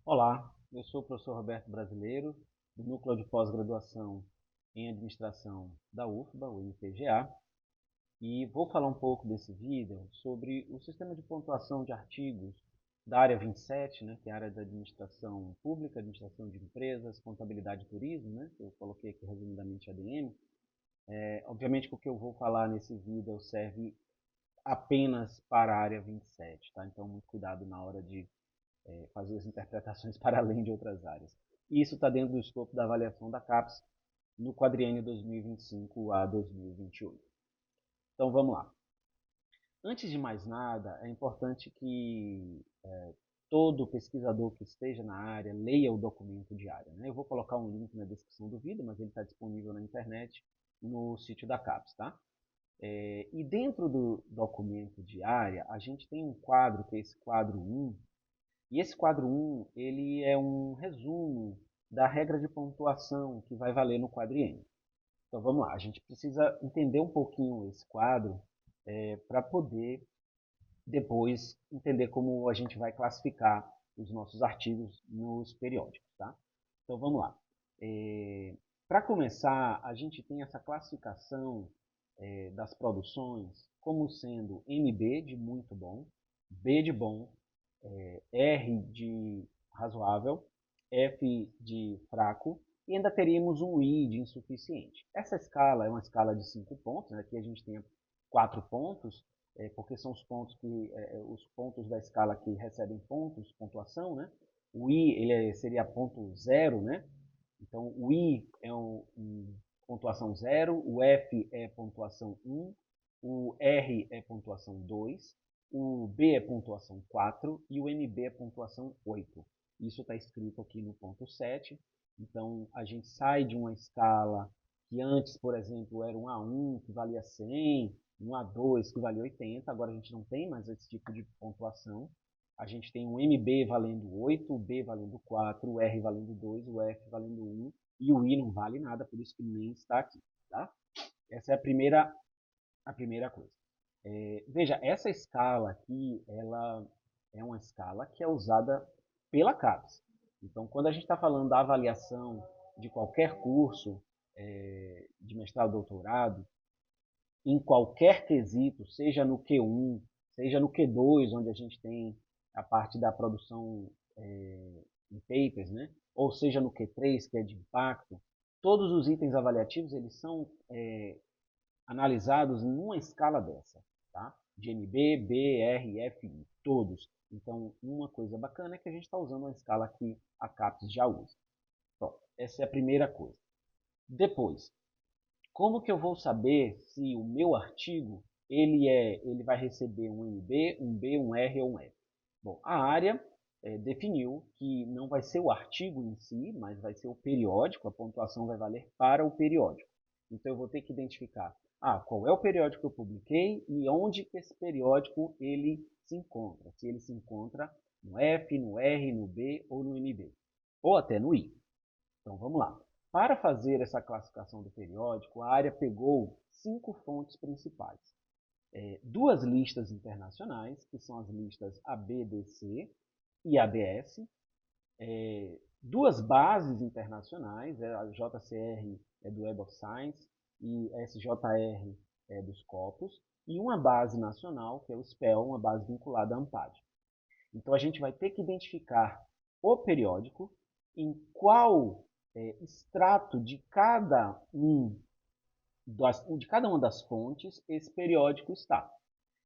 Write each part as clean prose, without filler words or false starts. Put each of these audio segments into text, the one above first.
Olá, eu sou o professor Roberto Brasileiro, do Núcleo de Pós-Graduação em Administração da UFBA, o IPGA, e vou falar um pouco desse vídeo sobre o sistema de pontuação de artigos da área 27, né, que é a área da administração pública, administração de empresas, contabilidade e turismo, né, que eu coloquei aqui resumidamente ADM. Obviamente que o que eu vou falar nesse vídeo serve apenas para a área 27, tá? Então, muito cuidado na hora de fazer as interpretações para além de outras áreas. E isso está dentro do escopo da avaliação da CAPES no quadriênio 2025 a 2028. Então vamos lá. Antes de mais nada, é importante que todo pesquisador que esteja na área leia o documento de área. Né? Eu vou colocar um link na descrição do vídeo, mas ele está disponível na internet no sítio da CAPES. Tá? E dentro do documento de área, a gente tem um quadro, que é esse quadro 1, e esse quadro 1, ele é um resumo da regra de pontuação que vai valer no quadriênio. Então vamos lá, a gente precisa entender um pouquinho esse quadro para poder depois entender como a gente vai classificar os nossos artigos nos periódicos. Tá? Então vamos lá. Para começar, a gente tem essa classificação das produções como sendo MB de muito bom, B de bom, R de razoável, F de fraco, e ainda teríamos um I de insuficiente. Essa escala é uma escala de 5 pontos, né? Aqui a gente tem 4 pontos, porque são os pontos da escala que recebem pontos, pontuação, né? O I ele seria ponto zero, né? Então o I é pontuação zero, o F é pontuação 1, o R é pontuação 2, o B é pontuação 4 e o MB é pontuação 8. Isso está escrito aqui no ponto 7. Então, a gente sai de uma escala que antes, por exemplo, era um A1 que valia 100, um A2 que valia 80. Agora a gente não tem mais esse tipo de pontuação. A gente tem um MB valendo 8, o B valendo 4, o R valendo 2, o F valendo 1 e o I não vale nada, por isso que nem está aqui. Tá? Essa é a primeira coisa. Veja, essa escala aqui, ela é uma escala que é usada pela CAPES. Então, quando a gente está falando da avaliação de qualquer curso de mestrado, doutorado, em qualquer quesito, seja no Q1, seja no Q2, onde a gente tem a parte da produção em papers, né? Ou seja no Q3, que é de impacto, todos os itens avaliativos eles são analisados numa escala dessa, tá? De NB, B, R, F, I, todos. Então, uma coisa bacana é que a gente está usando uma escala que a CAPES já usa. Pronto, essa é a primeira coisa. Depois, como que eu vou saber se o meu artigo ele vai receber um NB, um B, um R ou um F? Bom, a área definiu que não vai ser o artigo em si, mas vai ser o periódico, a pontuação vai valer para o periódico. Então eu vou ter que identificar qual é o periódico que eu publiquei e onde que esse periódico ele se encontra. Se ele se encontra no F, no R, no B ou no NB. Ou até no I. Então vamos lá. Para fazer essa classificação do periódico, a área pegou 5 fontes principais. Duas listas internacionais, que são as listas ABDC e ABS, duas bases internacionais, a JCR é do Web of Science e SJR é dos Scopus, e uma base nacional, que é o SPEL, uma base vinculada à ANPAD. Então a gente vai ter que identificar o periódico, em qual extrato de cada uma das fontes esse periódico está.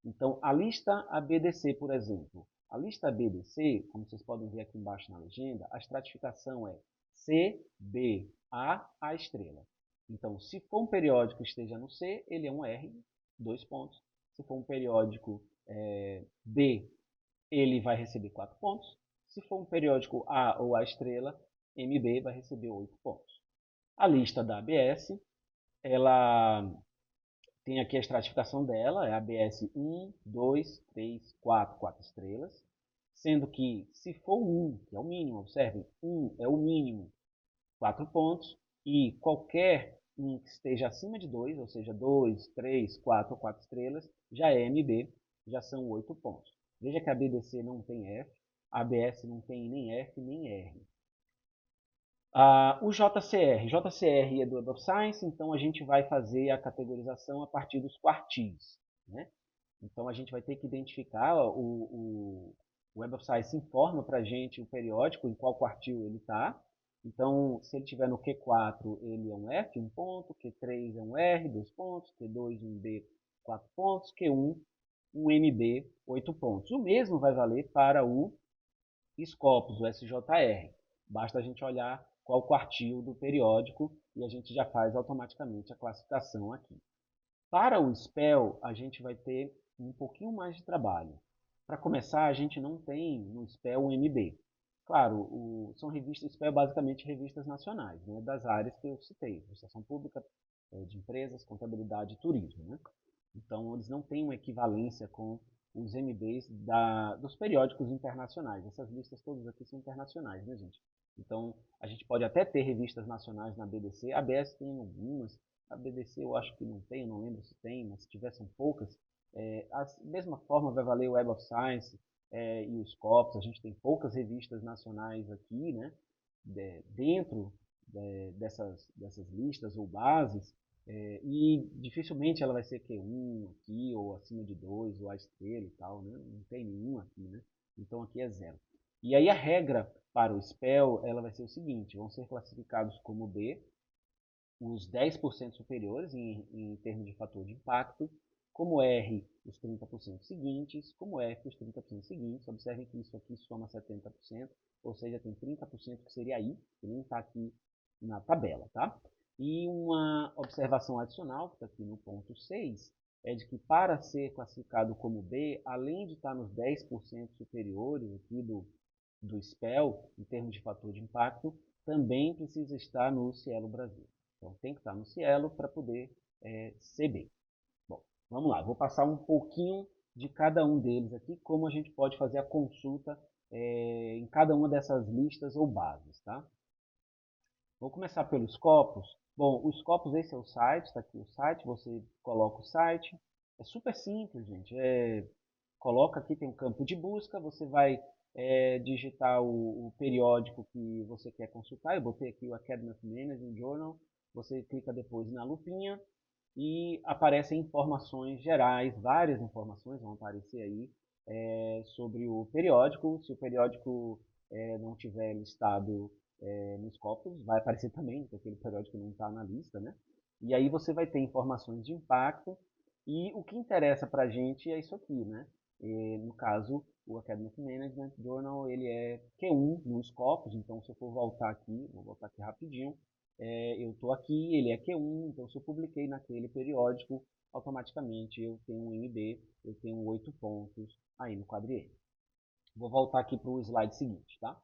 Então, a lista ABDC, por exemplo. A lista ABDC, como vocês podem ver aqui embaixo na legenda, a estratificação é C, B, A estrela. Então, se for um periódico que esteja no C, ele é um R, 2 pontos. Se for um periódico B, ele vai receber 4 pontos. Se for um periódico A ou A estrela, MB vai receber 8 pontos. A lista da ABS, ela tem aqui a estratificação dela, é ABS 1, 2, 3, 4, 4 estrelas. Sendo que se for 1, que é o mínimo, observem, 1 é o mínimo, 4 pontos. E qualquer um que esteja acima de 2, ou seja, 2, 3, 4 ou 4 estrelas, já é MB, já são 8 pontos. Veja que a BDC não tem F, A ABS não tem nem F nem R. O JCR é do Web of Science, então a gente vai fazer a categorização a partir dos quartis, né? Então a gente vai ter que identificar, o Web of Science informa para a gente o periódico, em qual quartil ele está. Então, se ele estiver no Q4, ele é um F, 1 ponto, Q3 é um R, 2 pontos, Q2 um B, 4 pontos, Q1 um MB, 8 pontos. O mesmo vai valer para o Scopus, o SJR. Basta a gente olhar qual quartil do periódico e a gente já faz automaticamente a classificação aqui. Para o SPEL, a gente vai ter um pouquinho mais de trabalho. Para começar, a gente não tem no SPEL o MB. Claro, são revistas, SPEL basicamente revistas nacionais, né, das áreas que eu citei, administração pública, de empresas, contabilidade e turismo. Né? Então, eles não têm uma equivalência com os MBs dos periódicos internacionais. Essas listas todas aqui são internacionais, né, gente? Então, a gente pode até ter revistas nacionais na BDC. A ABS tem algumas, a BDC eu acho que não tem, eu não lembro se tem, mas se tiver são poucas. Da mesma forma vai valer o Web of Science e os Scopus. A gente tem poucas revistas nacionais aqui, né? Dentro dessas listas ou bases. E dificilmente ela vai ser Q1 aqui, ou acima de 2, ou a estrela e tal, né? Não tem nenhum aqui, né? Então aqui é 0. E aí a regra para o SPEL, ela vai ser o seguinte, vão ser classificados como B, os 10% superiores em termos de fator de impacto, como R, os 30% seguintes, como F, os 30% seguintes. Observem que isso aqui soma 70%, ou seja, tem 30% que seria I, que nem está aqui na tabela, tá? E uma observação adicional, que está aqui no ponto 6, é de que para ser classificado como B, além de estar nos 10% superiores aqui do SPEL, em termos de fator de impacto, também precisa estar no Cielo Brasil. Então tem que estar no Cielo para poder ser B. Bom, vamos lá, vou passar um pouquinho de cada um deles aqui, como a gente pode fazer a consulta em cada uma dessas listas ou bases, tá? Vou começar pelos Scopus. Bom, os Scopus, esse é o site, está aqui o site, você coloca o site. É super simples, gente. Coloca aqui, tem um campo de busca, você vai digitar o periódico que você quer consultar. Eu botei aqui o Academy of Management Journal. Você clica depois na lupinha e aparecem informações gerais, várias informações vão aparecer aí sobre o periódico. Se o periódico não tiver listado nos Scopus, vai aparecer também, porque aquele periódico não está na lista, né? E aí você vai ter informações de impacto, e o que interessa para a gente é isso aqui, né? No caso, o Academic Management Journal, ele é Q1 nos Scopus, então se eu for voltar aqui, vou voltar aqui rapidinho, eu estou aqui, ele é Q1, então se eu publiquei naquele periódico, automaticamente eu tenho um MB, eu tenho 8 pontos aí no quadriênio. Vou voltar aqui para o slide seguinte, tá?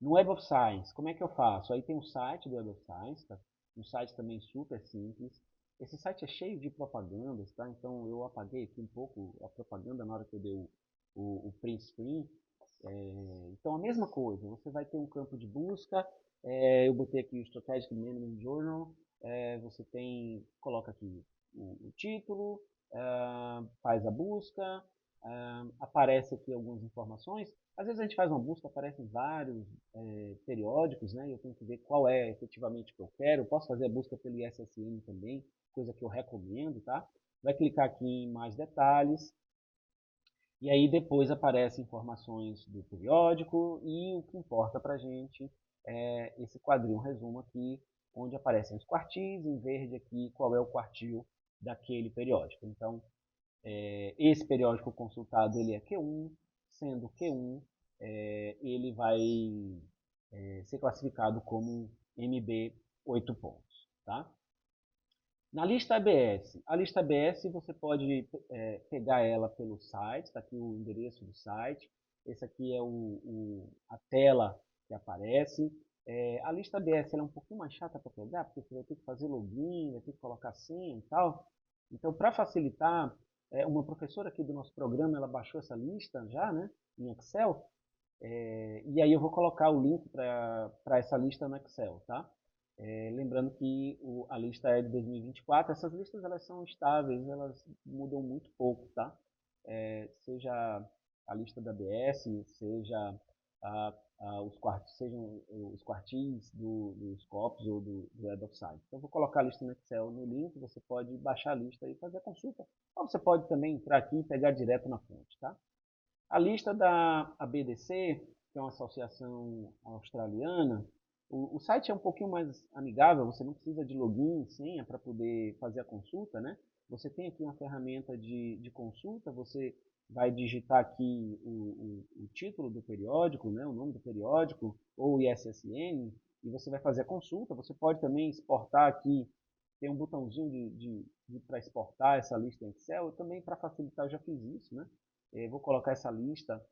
No Web of Science, como é que eu faço? Aí tem um site do Web of Science, tá? Um site também super simples. Esse site é cheio de propagandas, tá? Então eu apaguei aqui um pouco a propaganda na hora que eu dei o print screen. Então a mesma coisa, você vai ter um campo de busca. Eu botei aqui o Strategic Management Journal. Você coloca aqui o título, faz a busca, aparece aqui algumas informações. Às vezes a gente faz uma busca, aparecem vários periódicos, né? E eu tenho que ver qual é efetivamente o que eu quero. Eu posso fazer a busca pelo ISSN também, coisa que eu recomendo, tá? Vai clicar aqui em mais detalhes. E aí depois aparecem informações do periódico e o que importa para a gente é esse quadrinho, um resumo aqui, onde aparecem os quartis, em verde aqui qual é o quartil daquele periódico. Então, esse periódico consultado ele é Q1, sendo Q1 ele vai ser classificado como MB 8 pontos. Tá? Na lista ABS, a lista ABS você pode pegar ela pelo site, está aqui o endereço do site, esse aqui é a tela que aparece. A lista ABS é um pouquinho mais chata para pegar, porque você vai ter que fazer login, vai ter que colocar senha e tal. Então, para facilitar, uma professora aqui do nosso programa, ela baixou essa lista já, né, em Excel, e aí eu vou colocar o link para essa lista no Excel, tá? Lembrando que a lista é de 2024, essas listas elas são estáveis, elas mudam muito pouco, tá? Seja a lista da ABS, seja sejam os quartis dos Scopus ou do Web of Science. Então, eu vou colocar a lista no Excel no link, você pode baixar a lista e fazer a consulta. Ou você pode também entrar aqui e pegar direto na fonte, tá? A lista da ABDC, que é uma associação australiana, o site é um pouquinho mais amigável, você não precisa de login e senha para poder fazer a consulta, né? Você tem aqui uma ferramenta de consulta, você vai digitar aqui o título do periódico, né, o nome do periódico, ou o ISSN, e você vai fazer a consulta. Você pode também exportar aqui, tem um botãozinho para exportar essa lista em Excel. Também, para facilitar, eu já fiz isso, né? Vou colocar essa lista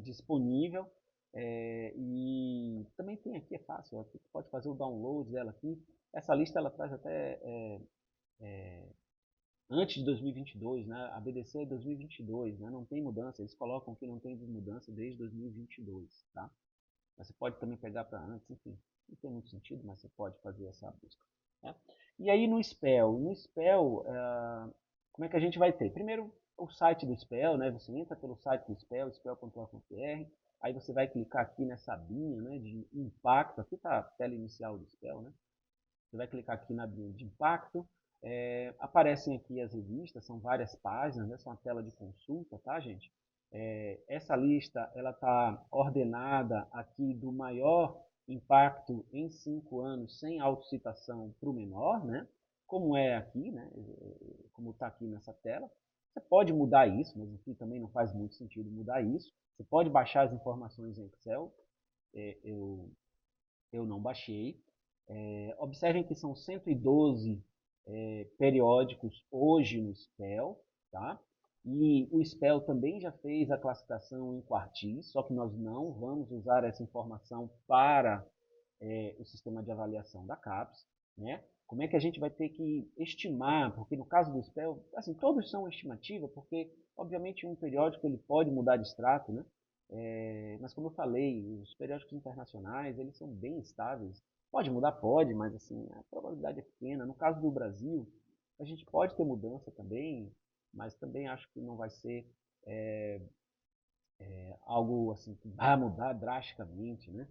disponível. E também tem aqui, é fácil, você pode fazer o download dela aqui. Essa lista ela traz até antes de 2022, né? A BDC é 2022, né? Não tem mudança, eles colocam que não tem mudança desde 2022, tá? Mas você pode também pegar para antes, enfim, não tem muito sentido, mas você pode fazer essa busca, né? E aí no SPEL, como é que a gente vai ter? Primeiro, o site do SPEL, né? Você entra pelo site do SPEL, spel.org.br, aí você vai clicar aqui nessa abinha, né, de impacto, aqui está a tela inicial do SPEL, né? Você vai clicar aqui na abinha de impacto, aparecem aqui as revistas, são várias páginas, né? São a tela de consulta, tá, gente? Essa lista ela está ordenada aqui do maior impacto em 5 anos sem autocitação para o menor, né? Como é aqui, né? Como está aqui nessa tela. Você pode mudar isso, mas aqui também não faz muito sentido mudar isso. Você pode baixar as informações em Excel. Eu não baixei. Observem que são 112 periódicos hoje no SPEL, tá? E o SPEL também já fez a classificação em quartis, só que nós não vamos usar essa informação para o sistema de avaliação da CAPES, né? Como é que a gente vai ter que estimar, porque no caso do SPEL, assim, todos são estimativa, porque obviamente um periódico ele pode mudar de extrato, né? Mas como eu falei, os periódicos internacionais, eles são bem estáveis. Pode mudar? Pode, mas assim, a probabilidade é pequena. No caso do Brasil, a gente pode ter mudança também, mas também acho que não vai ser algo assim que vai mudar drasticamente, né?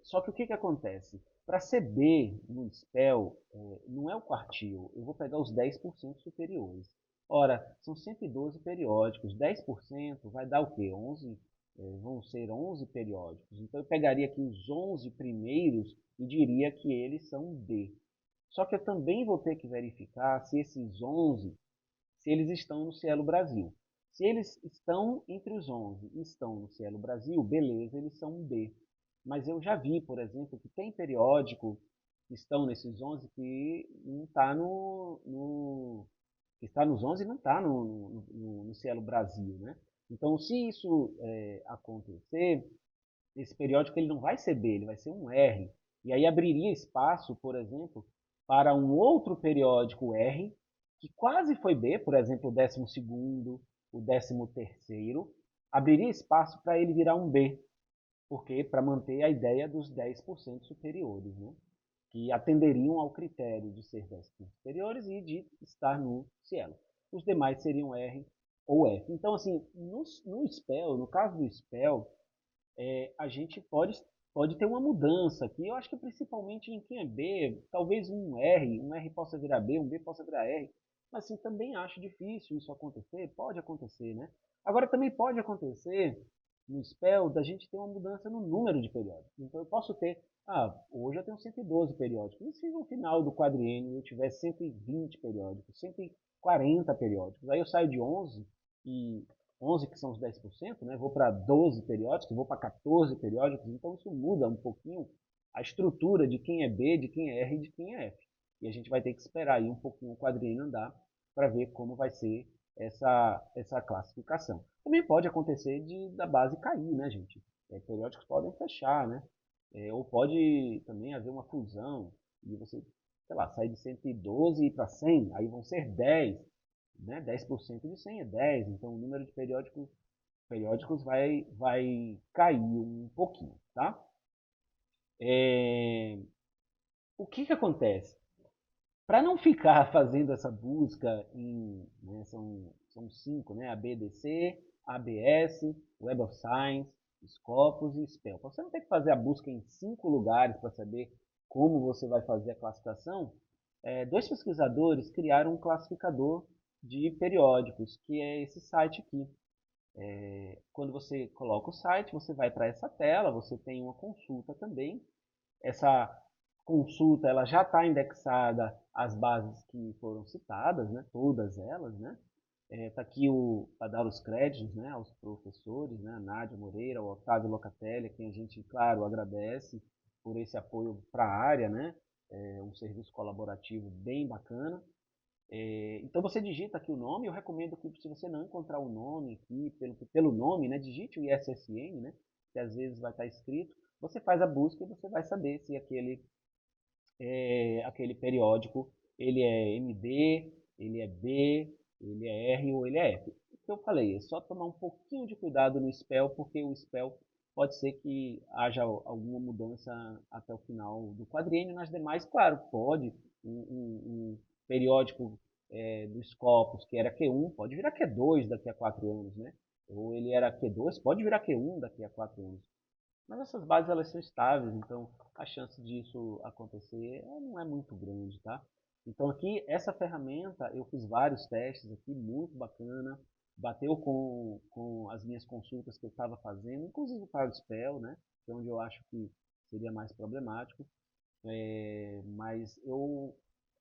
Só que o que, que acontece? Para ser B no SPEL, não é o quartil, eu vou pegar os 10% superiores. Ora, são 112 periódicos, 10% vai dar o quê? 11, vão ser 11 periódicos. Então eu pegaria aqui os 11 primeiros e diria que eles são B. Só que eu também vou ter que verificar se esses 11, se eles estão no Cielo Brasil. Se eles estão entre os 11 e estão no Cielo Brasil, beleza, eles são um B. Mas eu já vi, por exemplo, que tem periódico que estão nesses 11 que não está que está nos 11 e não está no Cielo Brasil, né? Então, se isso acontecer, esse periódico ele não vai ser B, ele vai ser um R. E aí abriria espaço, por exemplo, para um outro periódico R, que quase foi B, por exemplo, o 12º, o 13º, abriria espaço para ele virar um B, porque para manter a ideia dos 10% superiores, né? Que atenderiam ao critério de ser 10% superiores e de estar no Cielo. Os demais seriam R ou F. Então, assim, no SPEL, no caso do SPEL, a gente pode ter uma mudança aqui. Eu acho que principalmente em quem é B, talvez um R possa virar B, um B possa virar R. Mas assim, também acho difícil isso acontecer. Pode acontecer, né? Agora também pode acontecer no SPEL da gente ter uma mudança no número de periódicos. Então eu posso ter, hoje eu tenho 112 periódicos. E se no final do quadriênio eu tiver 120 periódicos, 140 periódicos, aí eu saio de 11 e 11 que são os 10%, né? Vou para 12 periódicos, vou para 14 periódicos, então isso muda um pouquinho a estrutura de quem é B, de quem é R e de quem é F. E a gente vai ter que esperar aí um pouquinho o quadriênio andar para ver como vai ser essa classificação. Também pode acontecer da base cair, né, gente? Periódicos podem fechar, né? Ou pode também haver uma fusão e você, sei lá, sair de 112 para 100, aí vão ser 10, né? 10% de 100 é 10, então o número de periódicos vai cair um pouquinho, tá? O que que acontece? Para não ficar fazendo essa busca né, são 5, né? ABDC, ABS, Web of Science, Scopus e Spell. Para você não ter que fazer a busca em 5 lugares para saber como você vai fazer a classificação, dois pesquisadores criaram um classificador de periódicos, que é esse site aqui. Quando você coloca o site, você vai para essa tela, você tem uma consulta também. Essa consulta ela já está indexada às bases que foram citadas, né? Todas elas, né? Está aqui para dar os créditos, né, aos professores, né, a Nádia Moreira, o Otávio Locatelli, a quem a gente, claro, agradece por esse apoio para a área, né, um serviço colaborativo bem bacana. Então você digita aqui o nome, eu recomendo que se você não encontrar o nome aqui, pelo nome, né, digite o ISSN, né, que às vezes vai estar escrito, você faz a busca e você vai saber se aquele periódico ele é MB, ele é B, ele é R ou ele é F. O que eu falei, é só tomar um pouquinho de cuidado no spell, porque o spell pode ser que haja alguma mudança até o final do quadriênio. Nas demais, claro, pode. Um periódico do Scopus, que era Q1, pode virar Q2 daqui a 4 anos, né? Ou ele era Q2, pode virar Q1 daqui a 4 anos. Mas essas bases elas são estáveis, então a chance disso acontecer não é muito grande, tá? Então aqui, essa ferramenta, eu fiz vários testes aqui, muito bacana, bateu com as minhas consultas que eu estava fazendo, inclusive para o Spell, né? Que é onde eu acho que seria mais problemático. Mas eu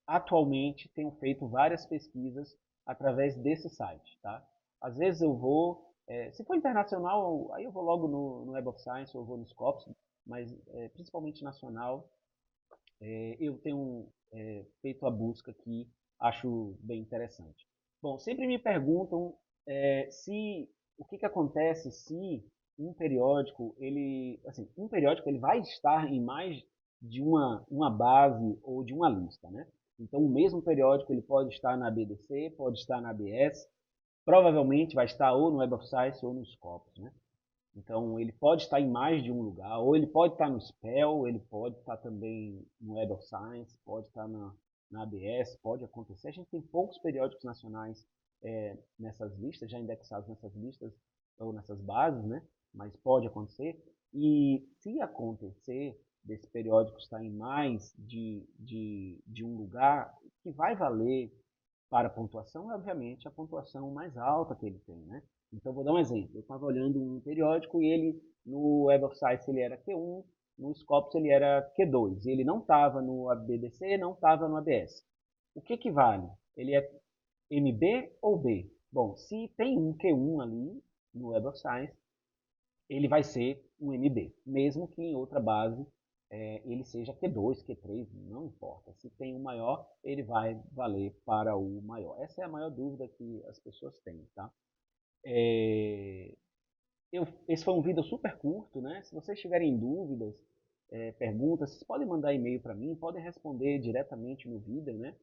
atualmente tenho feito várias pesquisas através desse site, tá? Às vezes eu vou, se for internacional, aí eu vou logo no Web of Science ou vou no Scopus, mas principalmente nacional, eu tenho feito a busca que acho bem interessante. Bom, sempre me perguntam se o que acontece se um periódico ele vai estar em mais de uma base ou de uma lista, né? Então, o mesmo periódico ele pode estar na BDC, pode estar na ABS, provavelmente vai estar ou no Web of Science ou no Scopus, né? Então, ele pode estar em mais de um lugar, ou ele pode estar no Spell, ele pode estar também no Web of Science, pode estar na ABS, pode acontecer. A gente tem poucos periódicos nacionais nessas listas, já indexados nessas listas, ou nessas bases, né? Mas pode acontecer. E se acontecer desse periódico estar em mais de um lugar, o que vai valer para a pontuação é, obviamente, a pontuação mais alta que ele tem, né? Então, vou dar um exemplo. Eu estava olhando um periódico e ele, no Web of Science, ele era Q1, no Scopus ele era Q2. E ele não estava no ABDC, não estava no ABS. O que vale? Ele é MB ou B? Bom, se tem um Q1 ali no Web of Science, ele vai ser um MB, mesmo que em outra base ele seja Q2, Q3, não importa. Se tem um maior, ele vai valer para o maior. Essa é a maior dúvida que as pessoas têm, tá? Esse foi um vídeo super curto, né? Se vocês tiverem dúvidas, perguntas, vocês podem mandar e-mail para mim, podem responder diretamente no vídeo, né?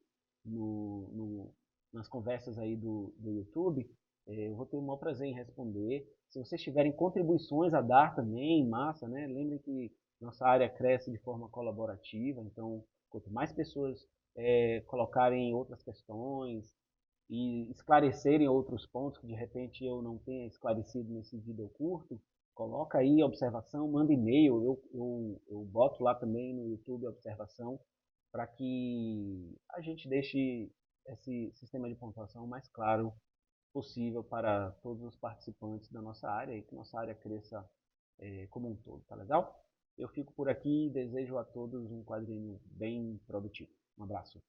Nas conversas aí do YouTube. Eu vou ter o maior prazer em responder. Se vocês tiverem contribuições a dar também, massa, né? Lembrem que nossa área cresce de forma colaborativa, então quanto mais pessoas colocarem outras questões, e esclarecerem outros pontos que de repente eu não tenha esclarecido nesse vídeo curto, coloca aí a observação, manda e-mail, eu boto lá também no YouTube a observação para que a gente deixe esse sistema de pontuação mais claro possível para todos os participantes da nossa área e que nossa área cresça como um todo, tá legal? Eu fico por aqui e desejo a todos um quadrinho bem produtivo. Um abraço.